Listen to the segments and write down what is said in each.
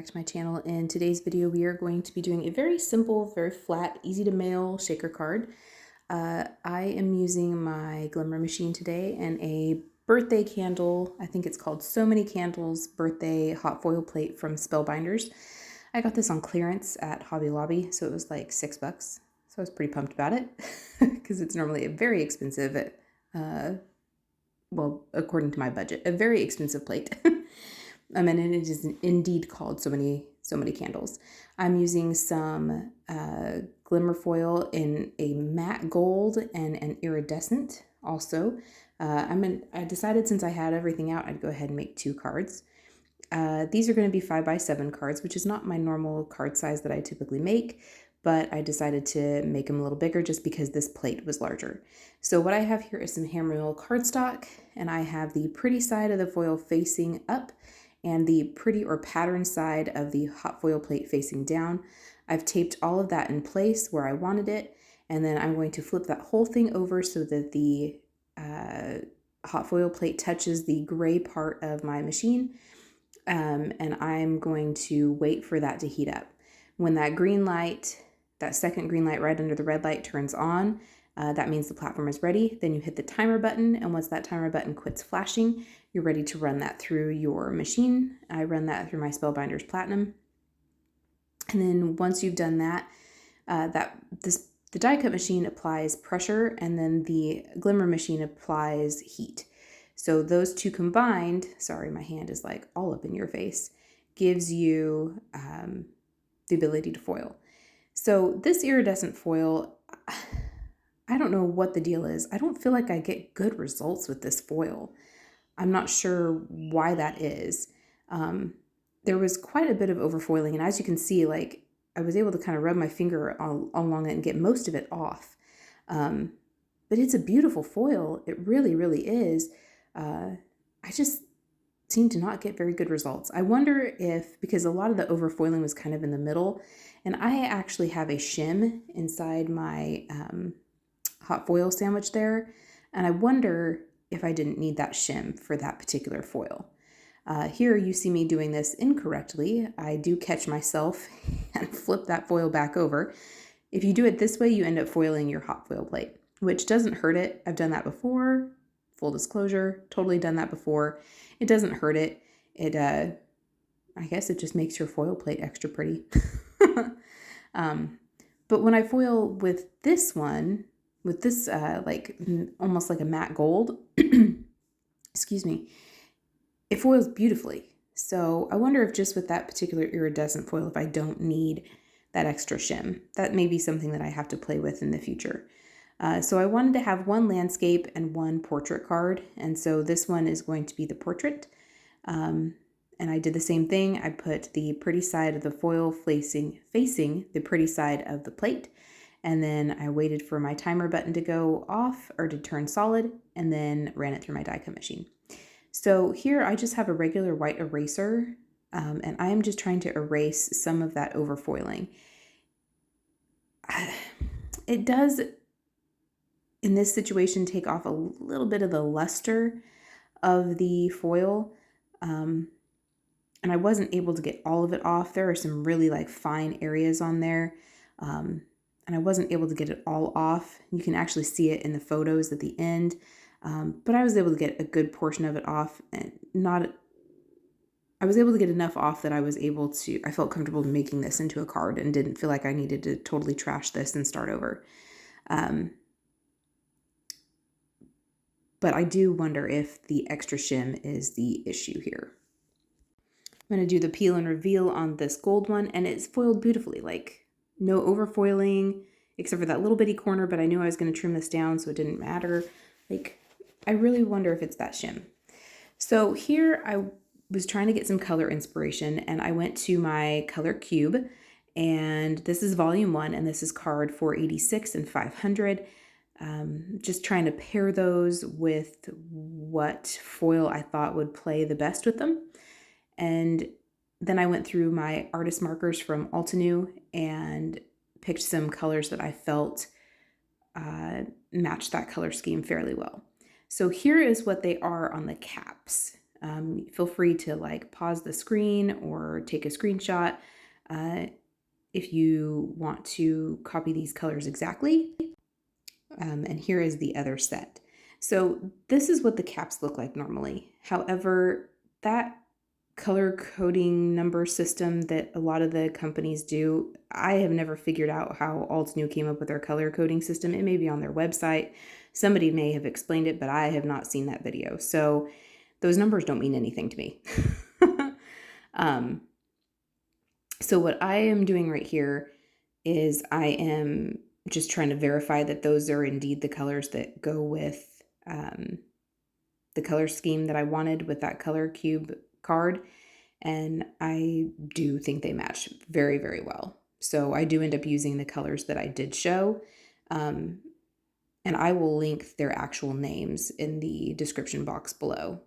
to my channel. In today's video, we are going to be doing a very simple, very flat, easy to mail shaker card. I am using my Glimmer machine today and a birthday candle. I think it's called So Many Candles birthday hot foil plate from Spellbinders. I got this on clearance at Hobby Lobby, so it was like $6. So I was pretty pumped about it because it's normally a very expensive, well, according to my budget, a very expensive plate. And it is indeed called So Many Candles. I'm using some glimmer foil in a matte gold and an iridescent also. I decided since I had everything out, I'd go ahead and make 2 cards. These are going to be 5x7 cards, which is not my normal card size that I typically make, but I decided to make them a little bigger just because this plate was larger. So what I have here is some hammer-mill cardstock, and I have the pretty side of the foil facing up and the pretty or pattern side of the hot foil plate facing down. I've taped all of that in place where I wanted it, and then I'm going to flip that whole thing over so that the hot foil plate touches the gray part of my machine, and I'm going to wait for that to heat up. When that green light, that second green light right under the red light turns on, that means the platform is ready. Then you hit the timer button, and once that timer button quits flashing, you're ready to run that through your machine. I run that through my Spellbinders Platinum. And then once you've done that, the die cut machine applies pressure, and then the Glimmer machine applies heat. So those two combined, sorry, my hand is like all up in your face, gives you the ability to foil. So this iridescent foil, I don't know what the deal is. I don't feel like I get good results with this foil. I'm not sure why that is. There was quite a bit of overfoiling, and as you can see, like I was able to kind of rub my finger along it and get most of it off. But it's a beautiful foil. It really, really is. I just seem to not get very good results. I wonder if, because a lot of the overfoiling was kind of in the middle, and I actually have a shim inside my hot foil sandwich there, and I wonder if I didn't need that shim for that particular foil. Here you see me doing this incorrectly. I do catch myself and flip that foil back over. If you do it this way, you end up foiling your hot foil plate, which doesn't hurt it. I've done that before. Full disclosure, totally done that before. It doesn't hurt it. I guess it just makes your foil plate extra pretty. But when I foil with this one, with this like almost like a matte gold, excuse me, it foils beautifully. So I wonder if just with that particular iridescent foil, if I don't need that extra shim, that may be something that I have to play with in the future. So I wanted to have one landscape and one portrait card, and so this one is going to be the portrait. And I did the same thing. I put the pretty side of the foil facing the pretty side of the plate, and then I waited for my timer button to go off or to turn solid, and then ran it through my die cut machine. So here I just have a regular white eraser, and I am just trying to erase some of that overfoiling. It does, in this situation, take off a little bit of the luster of the foil, and I wasn't able to get all of it off. There are some really like fine areas on there, and I wasn't able to get it all off. You can actually see it in the photos at the end, but I was able to get a good portion of it off, and I was able to get enough off that I felt comfortable making this into a card and didn't feel like I needed to totally trash this and start over. But I do wonder if the extra shim is the issue here. I'm going to do the peel and reveal on this gold one, and it's foiled beautifully, like no overfoiling except for that little bitty corner, but I knew I was going to trim this down, so it didn't matter. Like, I really wonder if it's that shim. So here I was trying to get some color inspiration, and I went to my color cube, and this is volume 1, and this is card 486 and 500. Just trying to pair those with what foil I thought would play the best with them. And then I went through my artist markers from Altenew and picked some colors that I felt matched that color scheme fairly well. So here is what they are on the caps. Feel free to like pause the screen or take a screenshot if you want to copy these colors exactly. And here is the other set. So this is what the caps look like normally. However, that color coding number system that a lot of the companies do, I have never figured out how Altenew came up with their color coding system. It may be on their website. Somebody may have explained it, but I have not seen that video. So those numbers don't mean anything to me. So what I am doing right here is I am just trying to verify that those are indeed the colors that go with the color scheme that I wanted with that color cube card. And I do think they match very, very well. So I do end up using the colors that I did show. And I will link their actual names in the description box below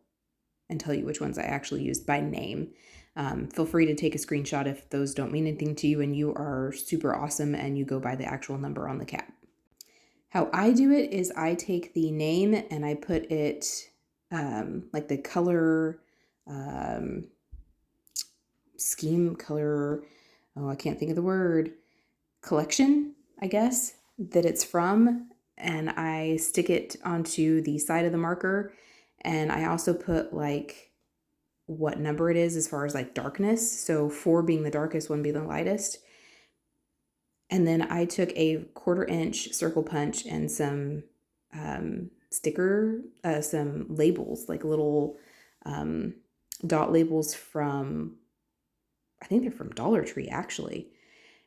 and tell you which ones I actually used by name. Feel free to take a screenshot if those don't mean anything to you and you are super awesome and you go by the actual number on the cap. How I do it is I take the name and I put it like the color scheme, color, oh, I can't think of the word, collection, I guess, that it's from. And I stick it onto the side of the marker. And I also put like what number it is as far as like darkness. So 4 being the darkest, 1 being the lightest. And then I took a 1/4 inch circle punch and some some labels, like little dot labels from, I think they're from Dollar Tree actually.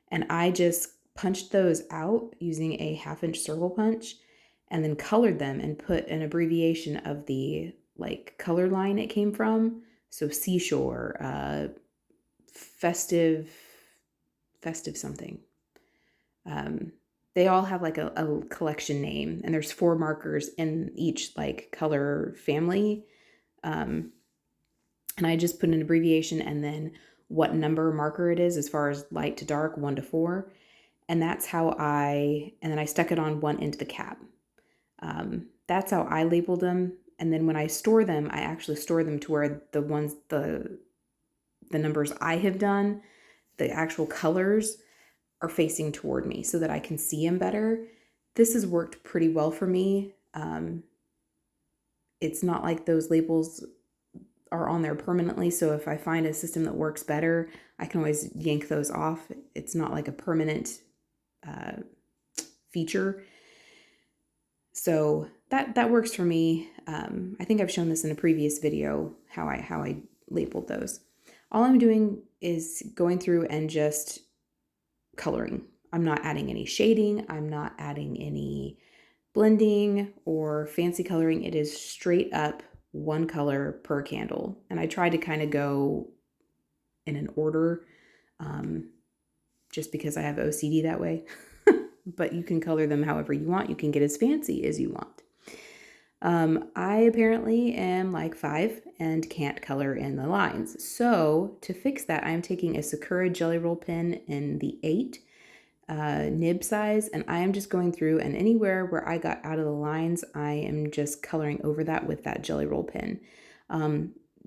And I just punched those out using a 1/2 inch circle punch and then colored them and put an abbreviation of the like color line it came from. So seashore, festive something. They all have like a collection name, and there's 4 markers in each like color family. And I just put an abbreviation and then what number marker it is as far as light to dark, 1 to 4. And that's how and then I stuck it on one end of the cap. That's how I labeled them. And then when I store them, I actually store them to where the numbers I have done, the actual colors are facing toward me so that I can see them better. This has worked pretty well for me. It's not like those labels are on there permanently. So if I find a system that works better, I can always yank those off. It's not like a permanent feature. So that works for me. I think I've shown this in a previous video, how I labeled those. All I'm doing is going through and just coloring. I'm not adding any shading. I'm not adding any blending or fancy coloring. It is straight up one color per candle. And I try to kind of go in an order just because I have OCD that way. But you can color them however you want. You can get as fancy as you want. I apparently am like 5 and can't color in the lines. So to fix that, I'm taking a Sakura Jelly Roll pen in the 8 nib size, and I am just going through, and anywhere where I got out of the lines, I am just coloring over that with that Jelly Roll pen.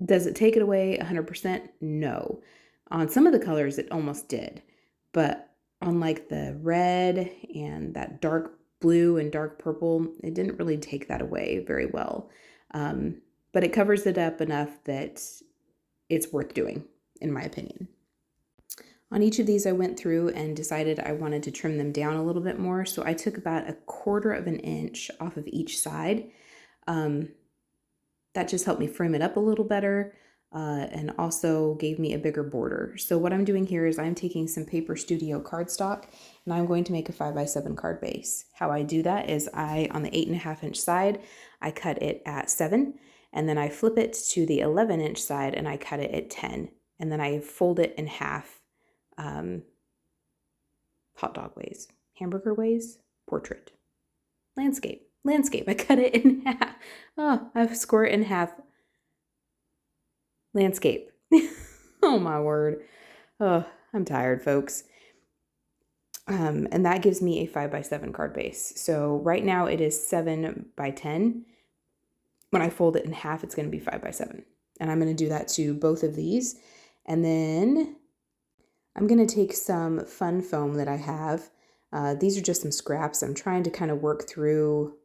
Does it take it away 100%? No. On some of the colors, it almost did. But on like the red and that dark blue and dark purple, it didn't really take that away very well. But it covers it up enough that it's worth doing, in my opinion. On each of these, I went through and decided I wanted to trim them down a little bit more. So I took about 1/4 inch off of each side. That just helped me frame it up a little better. And also gave me a bigger border. So what I'm doing here is I'm taking some Paper Studio cardstock and I'm going to make a 5x7 card base. How I do that is on the 8.5 inch side, I cut it at 7, and then I flip it to the 11 inch side and I cut it at 10, and then I fold it in half, hot dog ways, hamburger ways, portrait, landscape. I cut it in half. Oh, I score it in half. Landscape. Oh my word. Oh, I'm tired, folks. And that gives me a 5x7 card base. So right now it is 7 by 10. When I fold it in half, it's going to be 5 by 7. And I'm going to do that to both of these. And then I'm going to take some fun foam that I have. These are just some scraps. I'm trying to kind of work through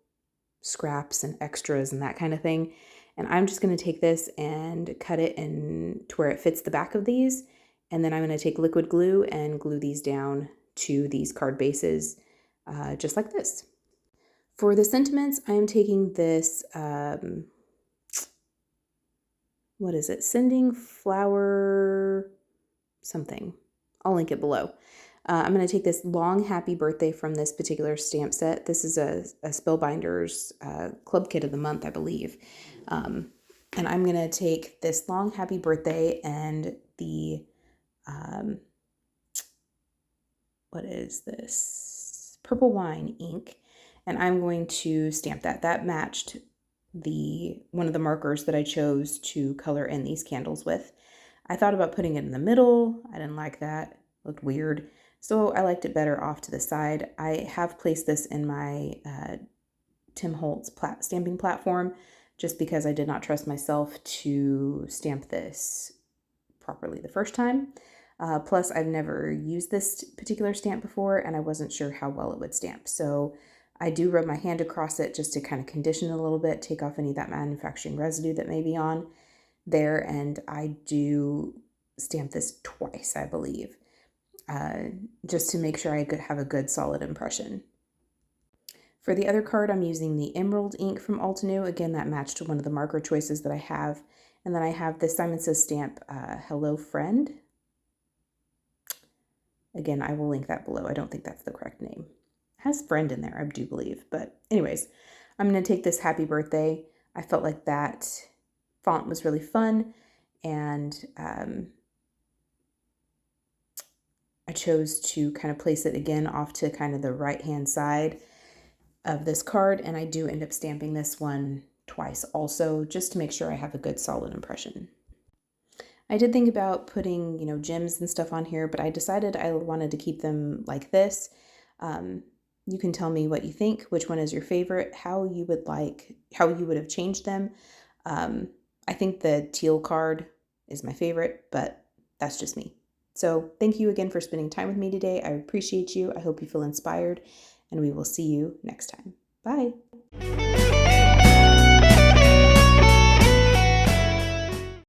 scraps and extras and that kind of thing. And I'm just going to take this and cut it in to where it fits the back of these. And then I'm going to take liquid glue and glue these down to these card bases, just like this. For the sentiments, I am taking this, what is it? Sending flower something. I'll link it below. I'm going to take this long happy birthday from this particular stamp set. This is a Spellbinders club kit of the month, I believe. And I'm going to take this long happy birthday and the, what is this? Purple wine ink. And I'm going to stamp that. That matched one of the markers that I chose to color in these candles with. I thought about putting it in the middle. I didn't like that. It looked weird. So I liked it better off to the side. I have placed this in my Tim Holtz stamping platform just because I did not trust myself to stamp this properly the first time. Plus, I've never used this particular stamp before and I wasn't sure how well it would stamp. So I do rub my hand across it just to kind of condition it a little bit, take off any of that manufacturing residue that may be on there. And I do stamp this twice, I believe, just to make sure I could have a good solid impression. For the other card, I'm using the Emerald ink from Altenew. Again, that matched one of the marker choices that I have. And then I have this Simon Says stamp, Hello Friend. Again, I will link that below. I don't think that's the correct name. It has friend in there, I do believe. But anyways, I'm going to take this happy birthday. I felt like that font was really fun. And I chose to kind of place it again off to kind of the right-hand side of this card. And I do end up stamping this one twice also, just to make sure I have a good solid impression. I did think about putting, gems and stuff on here, but I decided I wanted to keep them like this. You can tell me what you think, which one is your favorite, how you would have changed them. I think the teal card is my favorite, but that's just me. So thank you again for spending time with me today. I appreciate you. I hope you feel inspired, and we will see you next time. Bye.